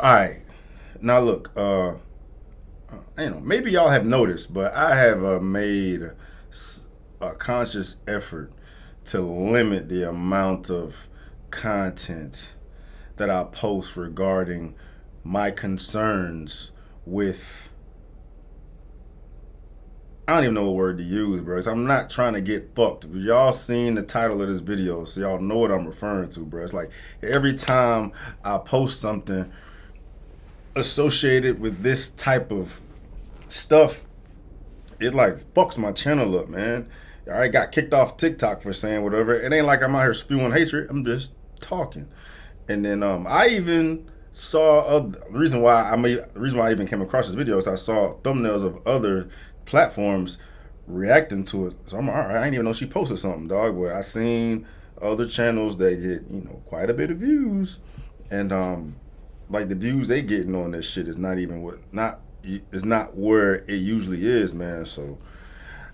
All right. Now look, maybe y'all have noticed, but I have made a conscious effort to limit the amount of content that I post regarding my concerns with. I don't even know what word to use, bro. 'Cause I'm not trying to get fucked. Y'all seen the title of this video, so y'all know what I'm referring to, bro. It's like every time I post something associated with this type of stuff, it like fucks my channel up, man. I got kicked off TikTok for saying whatever. It ain't like I'm out here spewing hatred. I'm just talking. And then I even saw the reason why I even came across this video is I saw thumbnails of other platforms reacting to it. So I'm all right. I didn't even know she posted something, dog. But I seen other channels that get quite a bit of views, and like the views they getting on this shit is not even is not where it usually is, man. So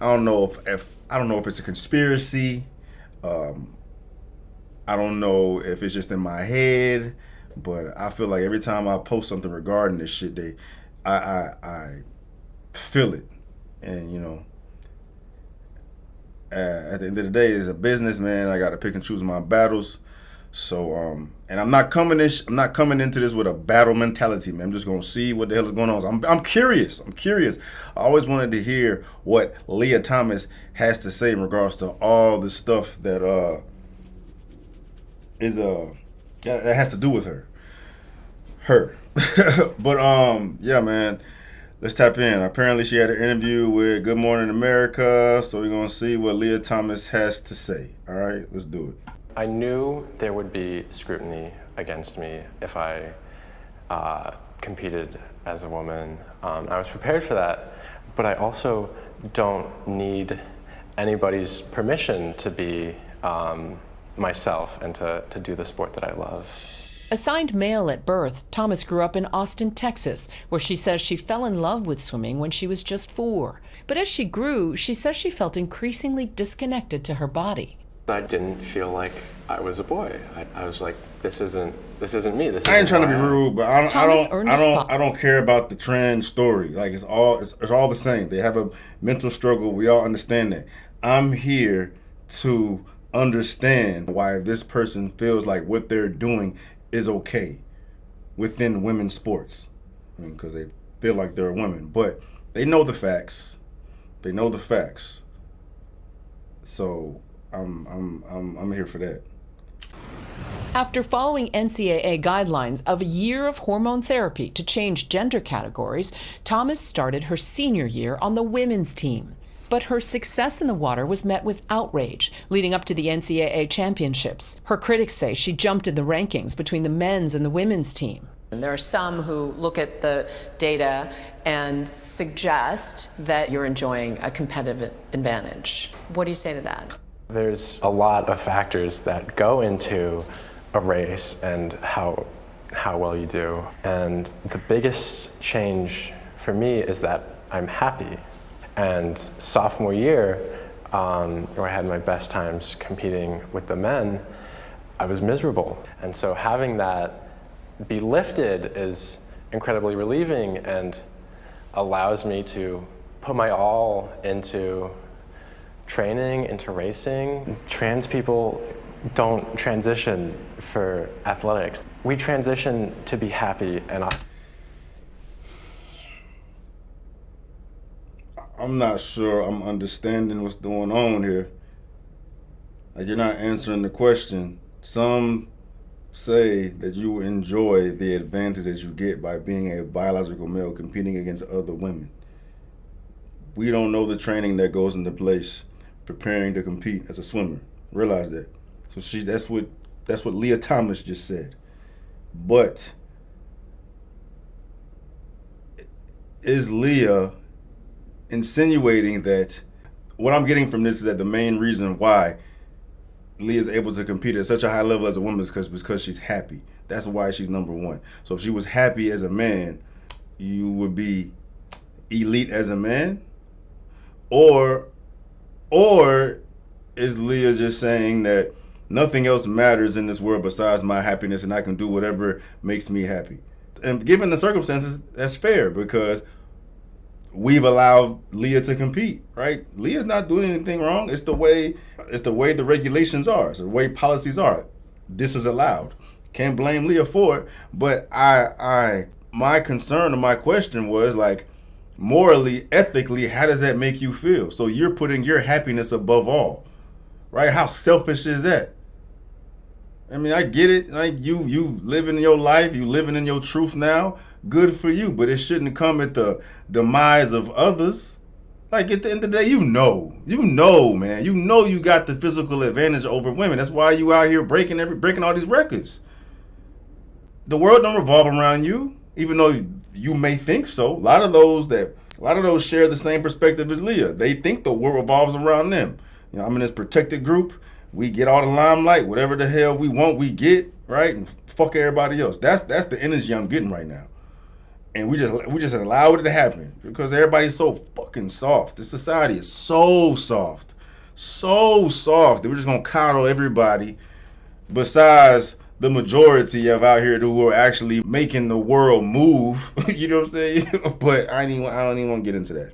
I don't know if I don't know if it's a conspiracy. Um, I don't know if it's just in my head, but I feel like every time I post something regarding this shit, I feel it, and at the end of the day, it's a business, man. I got to pick and choose my battles. So, and I'm not coming into this with a battle mentality, man. I'm just gonna see what the hell is going on. So I'm curious. I'm curious. I always wanted to hear what Leah Thomas has to say in regards to all the stuff that that has to do with her. But yeah, man. Let's tap in. Apparently, she had an interview with Good Morning America, so we're gonna see what Leah Thomas has to say. All right, let's do it. I knew there would be scrutiny against me if I competed as a woman. I was prepared for that, but I also don't need anybody's permission to be myself and to do the sport that I love. Assigned male at birth, Thomas grew up in Austin, Texas, where she says she fell in love with swimming when she was just 4. But as she grew, she says she felt increasingly disconnected to her body. I didn't feel like I was a boy. I was like, this isn't me. I ain't trying to be rude, but I don't care about the trans story. Like it's all the same. They have a mental struggle. We all understand that. I'm here to understand why this person feels like what they're doing is okay within women's sports. I mean, because they feel like they're a woman, but they know the facts. They know the facts. So I'm here for that. After following NCAA guidelines of a year of hormone therapy to change gender categories, Thomas started her senior year on the women's team. But her success in the water was met with outrage leading up to the NCAA championships. Her critics say she jumped in the rankings between the men's and the women's team. And there are some who look at the data and suggest that you're enjoying a competitive advantage. What do you say to that? There's a lot of factors that go into a race and how well you do. And the biggest change for me is that I'm happy. And sophomore year, where I had my best times competing with the men, I was miserable. And so having that be lifted is incredibly relieving and allows me to put my all into training, into racing. Trans people don't transition for athletics. We transition to be happy and I'm not sure I'm understanding what's going on here. Like, you're not answering the question. Some say that you enjoy the advantages you get by being a biological male competing against other women. We don't know the training that goes into place preparing to compete as a swimmer. Realize that. So that's what Leah Thomas just said. But is Leah insinuating that what I'm getting from this is that the main reason why Leah is able to compete at such a high level as a woman is because she's happy. That's why she's number one. So if she was happy as a man, you would be elite as a man? Or is Leah just saying that nothing else matters in this world besides my happiness and I can do whatever makes me happy? And given the circumstances, that's fair because we've allowed Leah to compete, right? Leah's not doing anything wrong. It's the way the regulations are. It's the way policies are. This is allowed. Can't blame Leah for it. But my concern or my question was like, morally, ethically, how does that make you feel? So you're putting your happiness above all, right? How selfish is that? I mean, I get it. Like you living your life, you living in your truth now. Good for you, but it shouldn't come at the demise of others. Like at the end of the day, you know, man, you got the physical advantage over women. That's why you out here breaking all these records. The world don't revolve around you, even though you may think so. A lot of those share the same perspective as Leah. They think the world revolves around them. You know, I'm in this protected group. We get all the limelight, whatever the hell we want, we get, right? And fuck everybody else. That's the energy I'm getting right now. And we just allow it to happen because everybody's so fucking soft. This society is so soft. So soft that we're just gonna coddle everybody besides the majority of out here who are actually making the world move. You know what I'm saying? But I don't even want to get into that.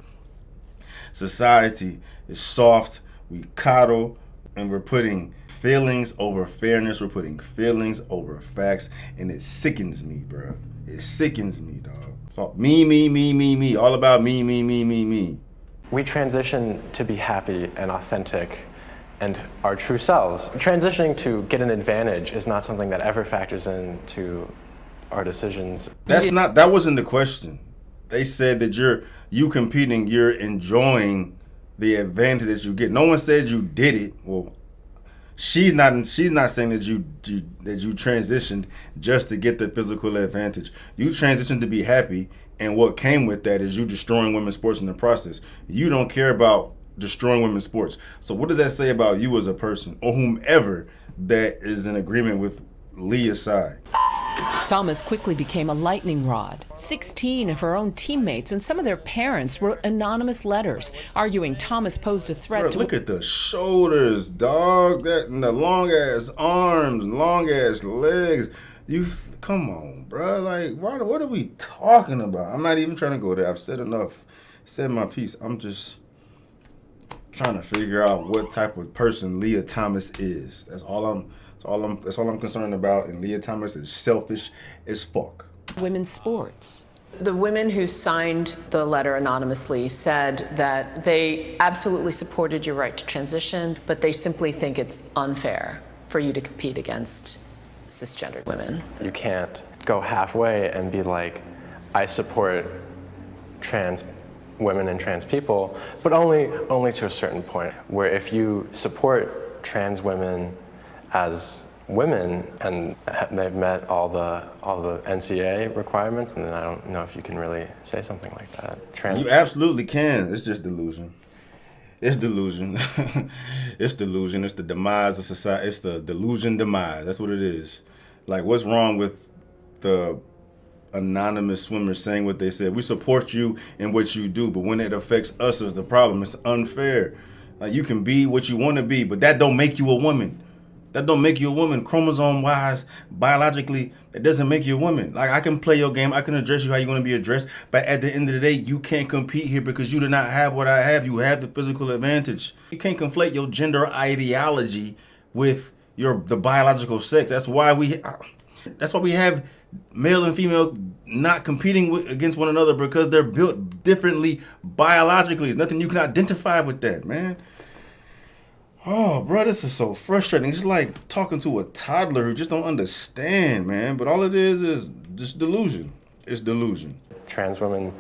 Society is soft. We coddle. And we're putting feelings over fairness. We're putting feelings over facts. And it sickens me, bro. It sickens me, dog. So me. All about me. We transition to be happy and authentic and our true selves. Transitioning to get an advantage is not something that ever factors into our decisions. That wasn't the question. They said that you competing, you're enjoying the advantage that you get. No one said you did it. Well, she's not saying that you transitioned just to get the physical advantage. You transitioned to be happy, and what came with that is you destroying women's sports in the process. You don't care about destroying women's sports. So what does that say about you as a person or whomever that is in agreement with Leah's side? Thomas quickly became a lightning rod. 16 of her own teammates and some of their parents wrote anonymous letters arguing Thomas posed a threat Bro, to... Look at the shoulders, dog. That and the long ass arms, long ass legs. Come on, bro. Like, what are we talking about? I'm not even trying to go there. I've said enough. Said my piece. I'm just trying to figure out what type of person Leah Thomas is. That's all I'm concerned about. And Leah Thomas is selfish as fuck. Women's sports. The women who signed the letter anonymously said that they absolutely supported your right to transition, but they simply think it's unfair for you to compete against cisgendered women. You can't go halfway and be like, I support trans women and trans people, but only to a certain point, where if you support trans women as women and they've met all the NCAA requirements, and then I don't know if you can really say something like that. You absolutely can. It's just delusion. It's delusion. It's delusion. It's the demise of society. It's the delusion demise. That's what it is. Like, what's wrong with the anonymous swimmers saying what they said? We support you in what you do, but when it affects us is the problem. It's unfair. Like, you can be what you want to be, but that don't make you a woman. That don't make you a woman. Chromosome-wise, biologically, it doesn't make you a woman. Like, I can play your game. I can address you how you're going to be addressed. But at the end of the day, you can't compete here because you do not have what I have. You have the physical advantage. You can't conflate your gender ideology with the biological sex. That's why we have male and female not competing against one another, because they're built differently biologically. There's nothing you can identify with that, man. Oh, bro, this is so frustrating. It's like talking to a toddler who just don't understand, man. But all it is just delusion. It's delusion. Trans women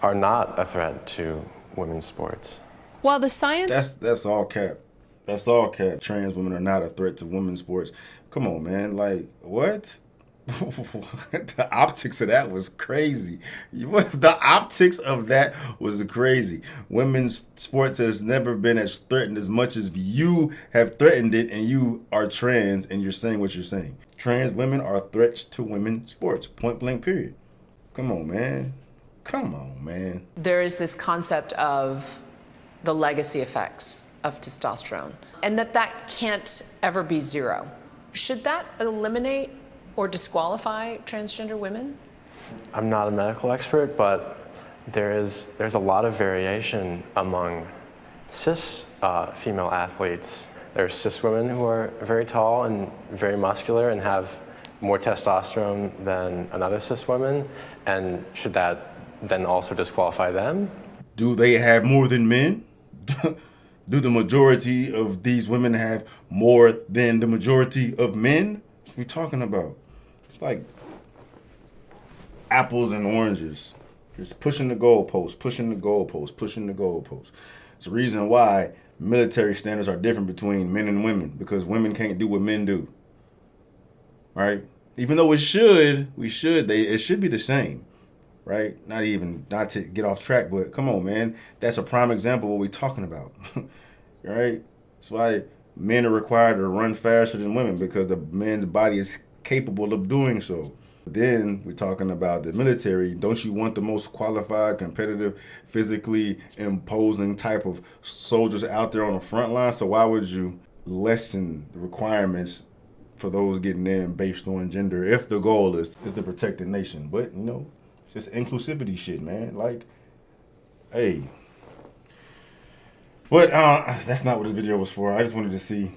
are not a threat to women's sports. While the science... That's all cap. That's all cap. Trans women are not a threat to women's sports. Come on, man. Like, what? The optics of that was crazy. The optics of that was crazy. Women's sports has never been as threatened as much as you have threatened it, and you are trans and you're saying what you're saying. Trans women are threats to women's sports. Point blank, period. Come on, man. Come on, man. There is this concept of the legacy effects of testosterone, and that can't ever be zero. Should that eliminate or disqualify transgender women? I'm not a medical expert, but there's a lot of variation among cis female athletes. There's cis women who are very tall and very muscular and have more testosterone than another cis woman, and should that then also disqualify them? Do they have more than men? Do the majority of these women have more than the majority of men? What are we talking about? It's like apples and oranges. Just pushing the goalposts, pushing the goalposts, pushing the goalposts. It's the reason why military standards are different between men and women, because women can't do what men do. Right? Even though it should be the same. Right? Not to get off track, but come on, man. That's a prime example of what we're talking about. Right? That's why men are required to run faster than women, because the man's body is capable of doing so. Then we're talking about the military. Don't you want the most qualified, competitive, physically imposing type of soldiers out there on the front line? So why would you lessen the requirements for those getting in based on gender if the goal is to protect the nation? But, it's just inclusivity shit, man. Like, hey. But that's not what this video was for. I just wanted to see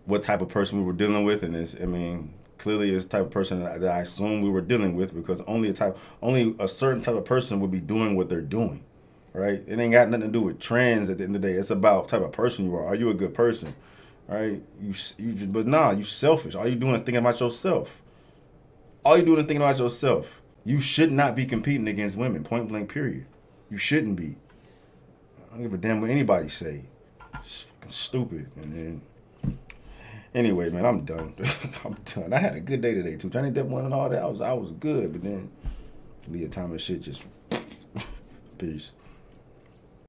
what type of person we were dealing with, and clearly it's the type of person that I assume we were dealing with, because only a certain type of person would be doing what they're doing, right? It ain't got nothing to do with trends at the end of the day. It's about the type of person you are. Are you a good person, right? You selfish. All you doing is thinking about yourself. All you doing is thinking about yourself. You should not be competing against women, point blank, period. You shouldn't be. I don't give a damn what anybody say. It's fucking stupid. And then, anyway, man, I'm done. I'm done. I had a good day today too. Johnny Depp won and all that. I was good, but then Leah Thomas shit just peace.